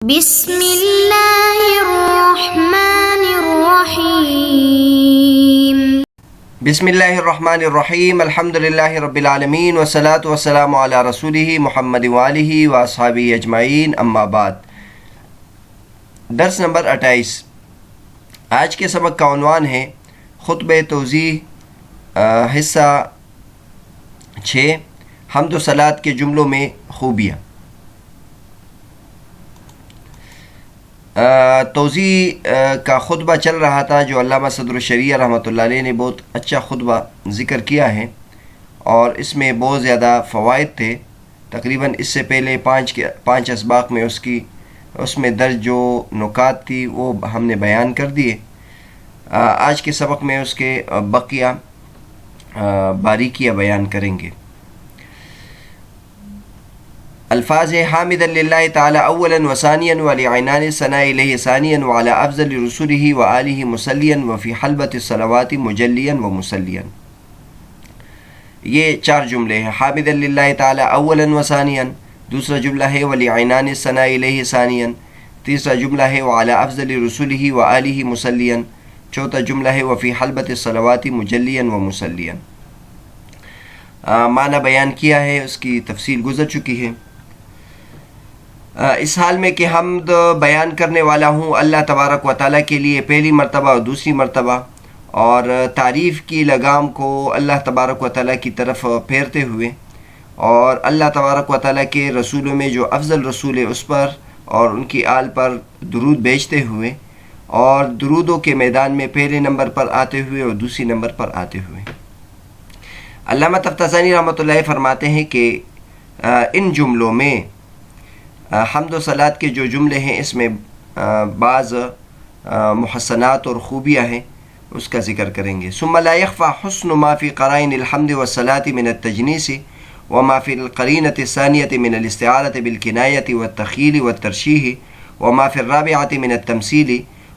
بسم اللہ الرحمن الرحیم بسم اللہ الرحمن الرحیم الحمد للہ رب العالمین والصلاة والسلام علی رسولہ محمد وآلہ واصحابہ اجمعین اما بعد۔ درس نمبر 28۔ آج کے سبق کا عنوان ہے خطبہ توضیح حصہ 6، حمد و صلات کے جملوں میں خوبیاں۔ توضیح کا خطبہ چل رہا تھا جو علامہ صدر الشریعہ رحمۃ اللہ علیہ نے بہت اچھا خطبہ ذکر کیا ہے اور اس میں بہت زیادہ فوائد تھے۔ تقریباً اس سے پہلے پانچ اسباق میں اس میں درج جو نکات تھی وہ ہم نے بیان کر دیے۔ آج کے سبق میں اس کے بقیہ باریکیاں بیان کریں گے۔ الفاظ حامدا للہ تعالی اولا و ثانیا ولعنان الثناء الیہ ثانیا وعلی افضل رسولہ وآلہ مصلیا وفی حلبۃ الصلوات مجلیا و مسلیا۔ یہ 4 جملے ہیں۔ حامدا للہ تعالی اولا و ثانیا، دوسرا جملہ ہے ولعنان الثناء الیہ ثانیا، تیسرا جملہ ہے وعلی افضل رسولہ وآلہ مصلیا، چوتھا جملہ ہے وفی حلبۃ الصلوات مجلیا و مسلیا۔ معنی بیان کیا ہے، اس کی تفصیل گزر چکی ہے۔ اس حال میں کہ حمد بیان کرنے والا ہوں اللہ تبارک و تعالیٰ کے لیے پہلی مرتبہ اور دوسری مرتبہ، اور تعریف کی لگام کو اللہ تبارک و تعالیٰ کی طرف پھیرتے ہوئے، اور اللہ تبارک و تعالیٰ کے رسولوں میں جو افضل رسول ہے اس پر اور ان کی آل پر درود بھیجتے ہوئے، اور درودوں کے میدان میں پہلے نمبر پر آتے ہوئے اور دوسری نمبر پر آتے ہوئے۔ علامہ تفتزانی رحمۃ اللہ فرماتے ہیں کہ ان جملوں میں حمد و صلات کے جو جملے ہیں اس میں بعض محسنات اور خوبیاں ہیں، اس کا ذکر کریں گے۔ ثم لا يخفى حسن ما في قرائن الحمد والصلاة من التجنيس وما في القرينة الثانية من الاستعارة بالكناية والتخيل والترشيح وما في الرابعة من التمثيل،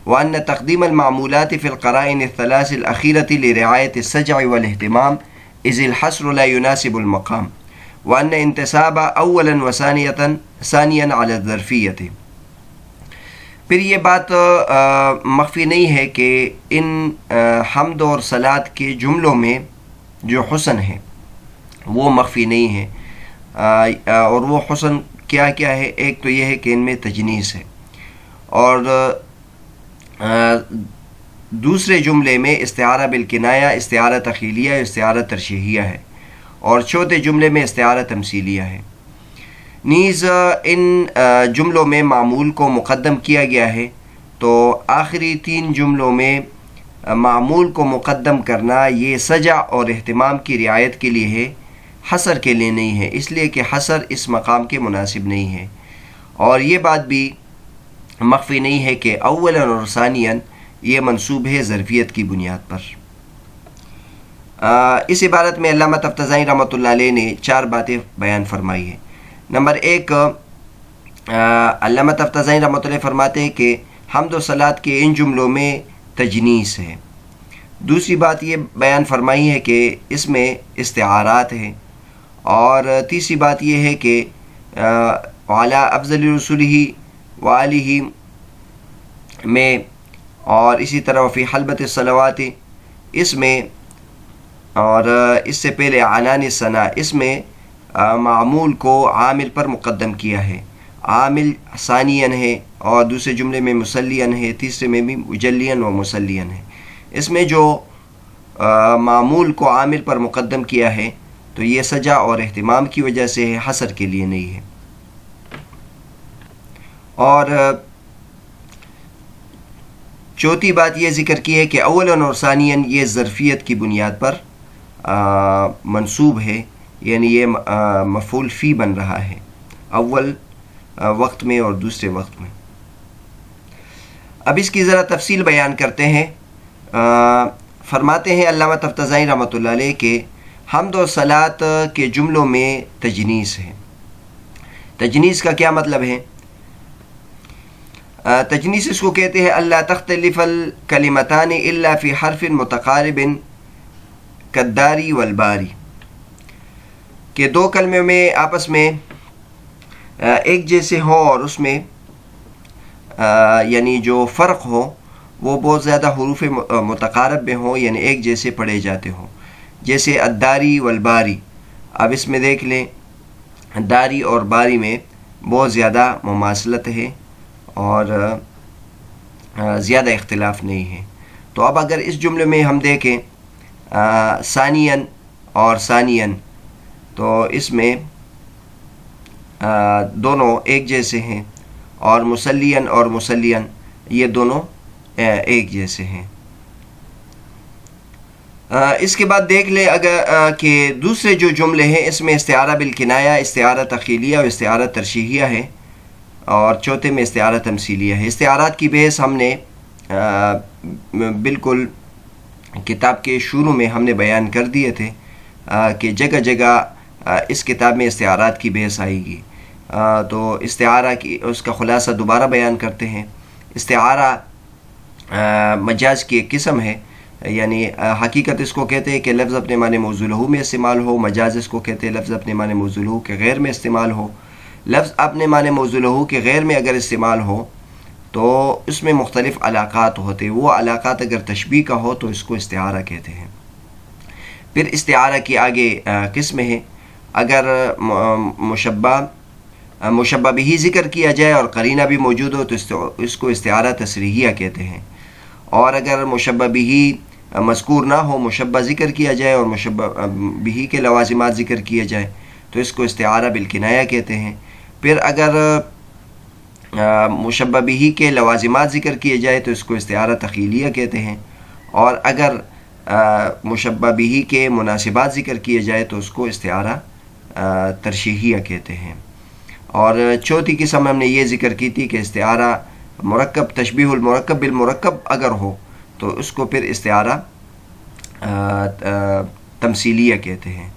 وأن تقديم المعمولات في القرائن الثلاث الأخيرة لرعاية السجع والاهتمام إذ الحصر لا يناسب المقام، وأن انتصاب اولا و ثانیا علی الظرفیت۔ پھر یہ بات مخفی نہیں ہے کہ ان حمد اور صلات کے جملوں میں جو حسن ہے وہ مخفی نہیں ہے، اور وہ حسن کیا کیا ہے؟ ایک تو یہ ہے کہ ان میں تجنیس ہے، اور دوسرے جملے میں استعارہ بالکنایہ، استعارہ تخیلیہ، استعارہ ترشیحیہ ہے، اور چوتھے جملے میں استعارہ تمثیلیہ ہے۔ نیز ان جملوں میں معمول کو مقدم کیا گیا ہے، تو آخری 3 جملوں میں معمول کو مقدم کرنا یہ سجع اور اہتمام کی رعایت کے لیے ہے، حصر کے لیے نہیں ہے، اس لیے کہ حصر اس مقام کے مناسب نہیں ہے۔ اور یہ بات بھی مخفی نہیں ہے کہ اولا اور ثانیا یہ منصوب ہے ظرفیت کی بنیاد پر۔ اس عبارت میں علامہ تفتزانی رحمۃ اللہ علیہ نے 4 باتیں بیان فرمائی ہیں۔ نمبر 1، علامہ تفتزانی رحمۃ اللہ فرماتے ہیں کہ حمد و صلات کے ان جملوں میں تجنیس ہے۔ دوسری بات یہ بیان فرمائی ہے کہ اس میں استعارات ہیں، اور تیسری بات یہ ہے کہ اعلیٰ افضل رسولہ وآلہ میں، اور اسی طرح فی حلبۃ الصلوات اس میں، اور اس سے پہلے عنان الثناء اس میں معمول کو عامل پر مقدم کیا ہے، عامل ثانیاً ہے، اور دوسرے جملے میں مسلیاً ہے، تیسرے میں بھی مجلیاً و مسلیاً ہے۔ اس میں جو معمول کو عامل پر مقدم کیا ہے تو یہ سجع اور اہتمام کی وجہ سے ہے، حصر کے لیے نہیں ہے۔ اور چوتھی بات یہ ذکر کی ہے کہ اولاً اور ثانیاً یہ ظرفیت کی بنیاد پر منصوب ہے، یعنی یہ مفعول فی بن رہا ہے اول وقت میں اور دوسرے وقت میں۔ اب اس کی ذرا تفصیل بیان کرتے ہیں۔ فرماتے ہیں علامہ تفتزانی رحمۃ اللہ علیہ کہ حمد و صلات کے جملوں میں تجنیس ہے۔ تجنیس کا کیا مطلب ہے؟ تجنیس اس کو کہتے ہیں اللہ تختلف الکلمتان الا فی حرف متقارب کالداری والباری، کہ 2 کلمے میں آپس میں ایک جیسے ہوں اور اس میں یعنی جو فرق ہو وہ بہت زیادہ حروف متقارب میں ہوں، یعنی ایک جیسے پڑھے جاتے ہوں، جیسے الداری والباری. اب اس میں دیکھ لیں داری اور باری میں بہت زیادہ مماثلت ہے اور زیادہ اختلاف نہیں ہے. تو اب اگر اس جملے میں ہم دیکھیں ثانین اور ثانین، تو اس میں دونوں ایک جیسے ہیں، اور مسلین اور مسلین یہ دونوں ایک جیسے ہیں. اس کے بعد دیکھ لیں اگر کہ دوسرے جو جملے ہیں اس میں استعارہ بالکنایہ، استعارہ تخیلیہ اور استعارہ ترشیحیہ ہے، اور چوتھے میں استعارہ تمثیلیہ ہے. استعارات کی بحث ہم نے بالکل کتاب کے شروع میں ہم نے بیان کر دیے تھے کہ جگہ جگہ اس کتاب میں استعارات کی بحث آئے گی. تو استعارہ کی اس کا خلاصہ دوبارہ بیان کرتے ہیں. استعارہ مجاز کی ایک قسم ہے، یعنی حقیقت اس کو کہتے ہیں کہ لفظ اپنے معنی موضوع لہو میں استعمال ہو. مجاز اس کو کہتے ہیں لفظ اپنے معنی موضوع لہو کے غیر میں استعمال ہو. لفظ اپنے معنی موضوع لہو کے غیر میں اگر استعمال ہو تو اس میں مختلف علاقات ہوتے، وہ علاقات اگر تشبیہ کا ہو تو اس کو استعارہ کہتے ہیں. پھر استعارہ کی آگے قسم ہے، اگر مشبہ بھی ذکر کیا جائے اور قرینہ بھی موجود ہو تو اس کو استعارہ تصریحیہ کہتے ہیں. اور اگر مشبہ بھی مذکور نہ ہو، مشبہ ذکر کیا جائے اور مشبہ بھی کے لوازمات ذکر کیے جائے تو اس کو استعارہ بالکنایہ کہتے ہیں. پھر اگر مشبہ بھی کے لوازمات ذکر کیے جائے تو اس کو استعارہ تخیلیہ کہتے ہیں. اور اگر مشبہ بھی کے مناسبات ذکر کیے جائے تو اس کو استعارہ ترشیحیہ کہتے ہیں. اور چوتھی قسم ہم نے یہ ذکر کی تھی کہ استعارہ مرکب، تشبیہ المرکب بالمرکب اگر ہو تو اس کو پھر استعارہ تمثیلیہ کہتے ہیں.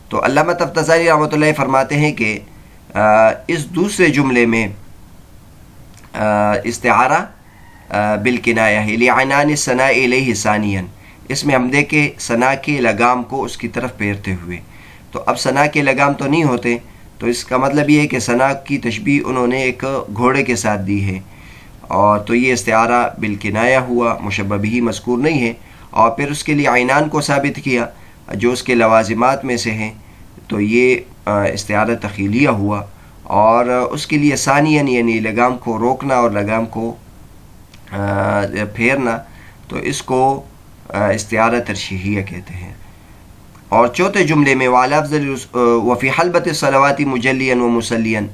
تو علامہ تفتزانی رحمۃ اللہ فرماتے ہیں کہ اس دوسرے جملے میں استعارہ بالکنایہ ہے، لعنان ثناء الیہ ثانیاً. اس میں ہم دیکھیں ثنا کے لگام کو اس کی طرف پھیرتے ہوئے. تو اب ثنا کے لگام تو نہیں ہوتے، تو اس کا مطلب یہ ہے کہ ثنا کی تشبیہ انہوں نے ایک گھوڑے کے ساتھ دی ہے، اور تو یہ استعارہ بالکنایہ ہوا، مشبہ بھی مذکور نہیں ہے. اور پھر اس کے لیے عینان کو ثابت کیا جو اس کے لوازمات میں سے ہیں، تو یہ استعارہ تخیلیہ ہوا. اور اس کے لیے ثانیاً یعنی لگام کو روکنا اور لگام کو پھیرنا، تو اس کو استعارہ ترشیحیہ کہتے ہیں. اور چوتھے جملے میں وعلی افضل وفی حلبۃ الصلوات مجلیاً و مسلیاً،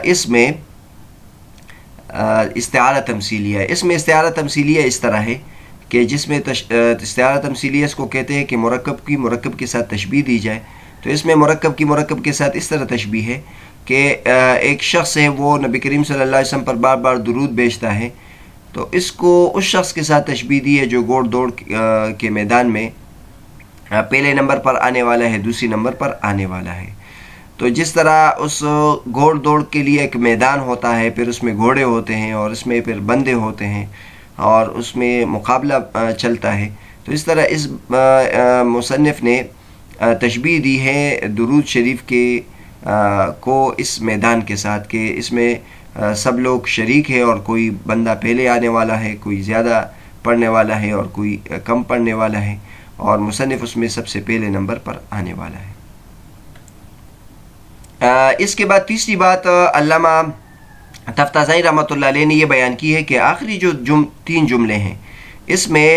اس میں استعارہ تمثیلیہ ہے. اس میں استعارہ تمثیلیہ اس طرح ہے کہ جس میں استعارہ تمثیلیہ اس کو کہتے ہیں کہ مرکب کی مرکب کے ساتھ تشبیہ دی جائے. تو اس میں مرکب کی مرکب کے ساتھ اس طرح تشبیہ ہے کہ ایک شخص ہے، وہ نبی کریم صلی اللہ علیہ وسلم پر بار بار درود بھیجتا ہے، تو اس کو اس شخص کے ساتھ تشبیہ دی ہے جو گھوڑ دوڑ کے میدان میں پہلے نمبر پر آنے والا ہے، دوسری نمبر پر آنے والا ہے. تو جس طرح اس گھوڑ دوڑ کے لیے ایک میدان ہوتا ہے، پھر اس میں گھوڑے ہوتے ہیں اور اس میں پھر بندے ہوتے ہیں اور اس میں مقابلہ چلتا ہے، تو اس طرح اس مصنف نے تشبیہ دی ہے درود شریف کے کو اس میدان کے ساتھ کہ اس میں سب لوگ شریک ہے، اور کوئی بندہ پہلے آنے والا ہے، کوئی زیادہ پڑھنے والا ہے اور کوئی کم پڑھنے والا ہے، اور مصنف اس میں سب سے پہلے نمبر پر آنے والا ہے. اس کے بعد تیسری بات علامہ تفتزانی رحمۃ اللہ علیہ نے یہ بیان کی ہے کہ آخری جو تین جملے ہیں اس میں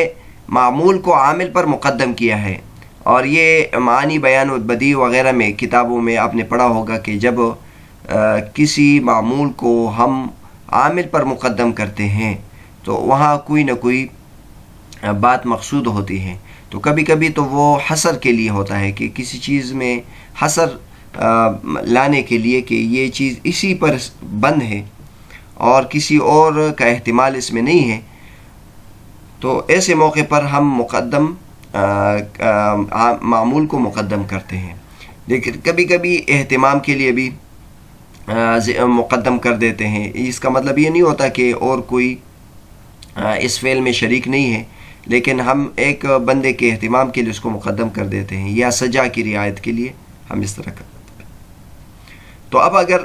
معمول کو عامل پر مقدم کیا ہے. اور یہ معانی بیان و بدیع وغیرہ میں کتابوں میں آپ نے پڑھا ہوگا کہ جب کسی معمول کو ہم عامل پر مقدم کرتے ہیں تو وہاں کوئی نہ کوئی بات مقصود ہوتی ہے. تو کبھی کبھی تو وہ حصر کے لیے ہوتا ہے کہ کسی چیز میں حصر لانے کے لیے کہ یہ چیز اسی پر بند ہے اور کسی اور کا احتمال اس میں نہیں ہے. تو ایسے موقع پر ہم مقدم معمول کو مقدم کرتے ہیں. لیکن کبھی کبھی اہتمام کے لیے بھی مقدم کر دیتے ہیں. اس کا مطلب یہ نہیں ہوتا کہ اور کوئی اس فعل میں شریک نہیں ہے، لیکن ہم ایک بندے کے اہتمام کے لیے اس کو مقدم کر دیتے ہیں یا سجا کی رعایت کے لیے ہم اس طرح کرتے ہیں. تو اب اگر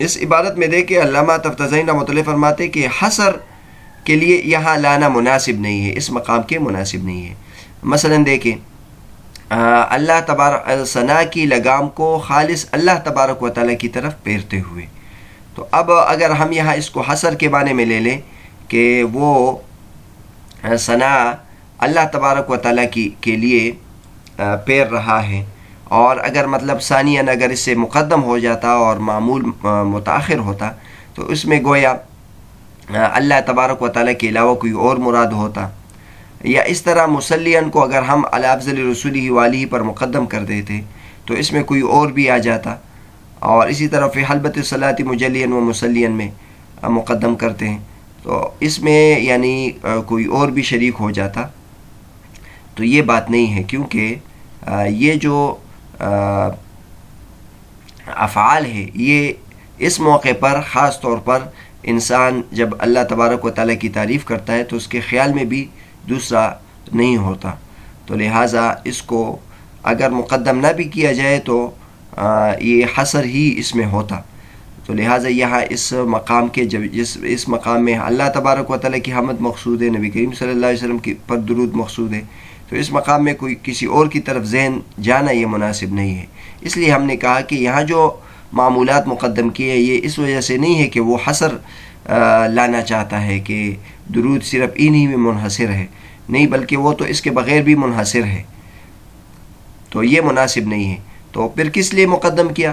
اس عبارت میں دیکھیں علامہ تفتزانی رحمۃ اللہ فرماتے کہ حصر کے لیے یہاں لانا مناسب نہیں ہے، اس مقام کے مناسب نہیں ہے۔ مثلا دیکھیں اللہ تبارک ثنا کی لگام کو خالص اللہ تبارک و تعالیٰ کی طرف پھیرتے ہوئے، تو اب اگر ہم یہاں اس کو حصر کے معنی میں لے لیں کہ وہ ثنا اللہ تبارک و تعالیٰ کے لیے پیر رہا ہے، اور اگر مطلب ثانیاً اگر اس سے مقدم ہو جاتا اور معمول متاخر ہوتا تو اس میں گویا اللہ تبارک و تعالیٰ کے علاوہ کوئی اور مراد ہوتا، یا اس طرح مسلیاً کو اگر ہم علی افضل رسولہ والہ پر مقدم کر دیتے تو اس میں کوئی اور بھی آ جاتا، اور اسی طرح فی حلبۃ الصلاۃ مجلیاً و مسلیاً میں مقدم کرتے ہیں تو اس میں یعنی کوئی اور بھی شریک ہو جاتا، تو یہ بات نہیں ہے، کیونکہ یہ جو افعال ہے یہ اس موقع پر خاص طور پر انسان جب اللہ تبارک و تعالیٰ کی تعریف کرتا ہے تو اس کے خیال میں بھی دوسرا نہیں ہوتا، تو لہٰذا اس کو اگر مقدم نہ بھی کیا جائے تو یہ حصر ہی اس میں ہوتا، تو لہٰذا یہاں اس مقام کے جب اس مقام میں اللہ تبارک و تعالیٰ کی حمد مقصود ہے، نبی کریم صلی اللہ علیہ وسلم کی پر درود مقصود ہے، تو اس مقام میں کوئی کسی اور کی طرف ذہن جانا یہ مناسب نہیں ہے۔ اس لیے ہم نے کہا کہ یہاں جو معمولات مقدم کیے یہ اس وجہ سے نہیں ہے کہ وہ حصر لانا چاہتا ہے کہ درود صرف انہی میں منحصر ہے، نہیں، بلکہ وہ تو اس کے بغیر بھی منحصر ہے، تو یہ مناسب نہیں ہے۔ تو پھر کس لیے مقدم کیا؟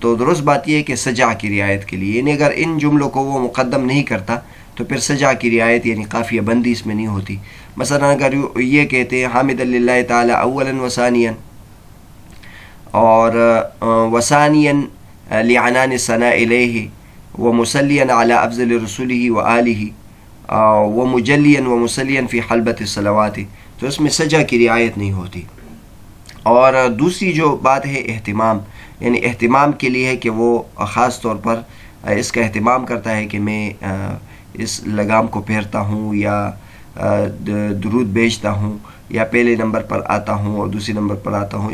تو درست بات یہ ہے کہ سجا کی رعایت کے لیے، یعنی اگر ان جملوں کو وہ مقدم نہیں کرتا تو پھر سجا کی رعایت یعنی قافیہ بندی اس میں نہیں ہوتی۔ مثلا اگر یہ کہتے ہیں حامد للہ تعالی اولا وثانیا اور وثانیا لعنان الثناء الیہ ومصلیا علی افضل رسولہ وآلہ ومجلیا ومصلیا فی حلبۃ الصلوات، تو اس میں سجا کی رعایت نہیں ہوتی۔ اور دوسری جو بات ہے اہتمام، یعنی اہتمام کے لیے ہے کہ وہ خاص طور پر اس کا اہتمام کرتا ہے کہ میں اس لگام کو پھیرتا ہوں یا درود بھیجتا ہوں یا پہلے نمبر پر آتا ہوں اور دوسرے نمبر پر آتا ہوں،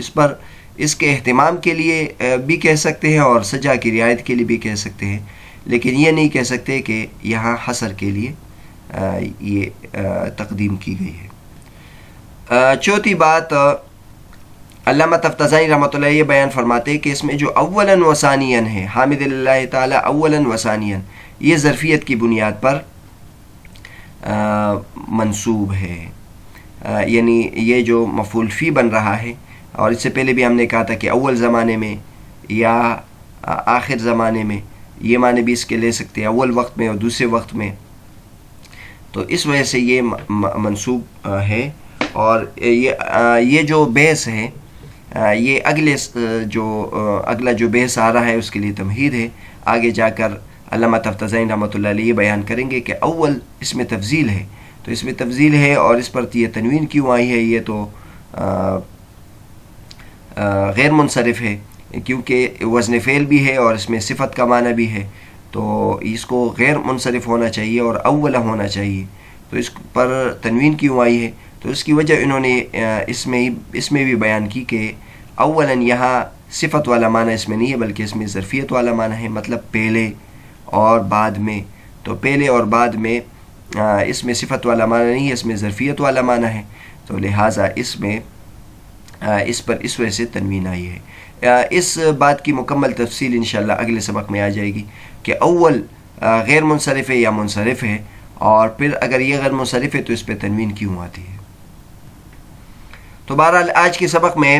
اس کے اہتمام کے لیے بھی کہہ سکتے ہیں اور سجا کی رعایت کے لیے بھی کہہ سکتے ہیں، لیکن یہ نہیں کہہ سکتے کہ یہاں حصر کے لیے یہ تقدیم کی گئی ہے۔ چوتھی بات علامہ تفتزانی رحمۃ اللہ یہ بیان فرماتے ہیں کہ اس میں جو اولاً و ثانیاً ہے، حامد اللہ تعالیٰ اولاً و ثانیاً، یہ ظرفیت کی بنیاد پر منصوب ہے، یعنی یہ جو مفعول فی بن رہا ہے، اور اس سے پہلے بھی ہم نے کہا تھا کہ اول زمانے میں یا آخر زمانے میں، یہ معنی بھی اس کے لے سکتے ہیں، اول وقت میں اور دوسرے وقت میں، تو اس وجہ سے یہ منصوب ہے۔ اور یہ جو بیس ہے یہ اگلا جو بیس آ رہا ہے اس کے لیے تمہید ہے، آگے جا کر علامہ تفتزانی رحمۃ اللہ علیہ یہ بیان کریں گے کہ اول اس میں تفضیل ہے، تو اس میں تفضیل ہے اور اس پر یہ تنوین کیوں آئی ہے، یہ تو غیر منصرف ہے کیونکہ وزن فعل بھی ہے اور اس میں صفت کا معنی بھی ہے، تو اس کو غیر منصرف ہونا چاہیے اور اولا ہونا چاہیے، تو اس پر تنوین کیوں آئی ہے؟ تو اس کی وجہ انہوں نے اس میں بھی بیان کی کہ اولاً یہاں صفت والا معنی اس میں نہیں ہے بلکہ اس میں ظرفیت والا معنی ہے، مطلب پہلے اور بعد میں، تو پہلے اور بعد میں اس میں صفت والا معنی نہیں ہے، اس میں ظرفیت والا معنی ہے، تو لہٰذا اس میں اس پر اس وجہ سے تنوین آئی ہے۔ اس بات کی مکمل تفصیل انشاءاللہ اگلے سبق میں آ جائے گی کہ اول غیر منصرف ہے یا منصرف ہے، اور پھر اگر یہ غیر منصرف ہے تو اس پہ تنوین کیوں آتی ہے۔ تو بہرحال آج کے سبق میں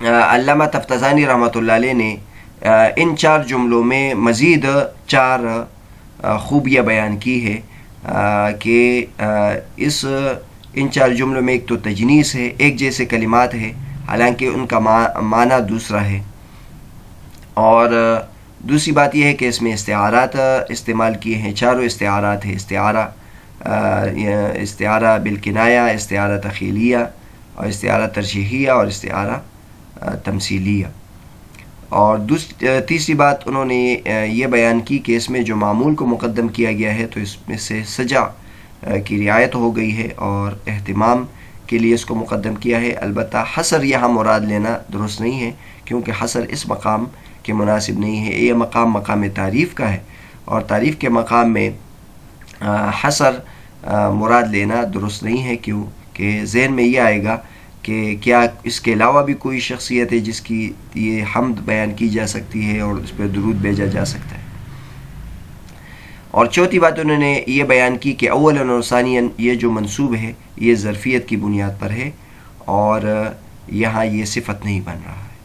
علامہ تفتزانی رحمۃ اللہ علیہ نے ان 4 جملوں میں مزید 4 خوبیاں بیان کی ہے کہ ان 4 جملوں میں ایک تو تجنیس ہے، ایک جیسے کلمات ہے حالانکہ ان کا معنی دوسرا ہے، اور دوسری بات یہ ہے کہ اس میں استعارات استعمال کیے ہیں، 4 استعارات ہیں، استعارہ بالکنایہ، استعارہ تخیلیہ اور استعارہ ترجیحیہ اور استعارہ تمثیلیہ۔ اور تیسری بات انہوں نے یہ بیان کی کہ اس میں جو معمول کو مقدم کیا گیا ہے تو اس میں سے سجا کی رعایت ہو گئی ہے اور اہتمام کے لیے اس کو مقدم کیا ہے، البتہ حصر یہاں مراد لینا درست نہیں ہے کیونکہ حصر اس مقام کہ مناسب نہیں ہے. یہ مقام مقام تعریف کا ہے، اور تعریف کے مقام میں حصر مراد لینا درست نہیں ہے. کیوں کہ ذہن میں یہ آئے گا کہ کیا اس کے علاوہ بھی کوئی شخصیت ہے جس کی یہ حمد بیان کی جا سکتی ہے اور اس پہ درود بھیجا جا سکتا ہے. اور چوتھی بات انہوں نے یہ بیان کی کہ اولاً اور ثانیاً یہ جو منصوب ہے یہ ظرفیت کی بنیاد پر ہے، اور یہاں یہ صفت نہیں بن رہا ہے.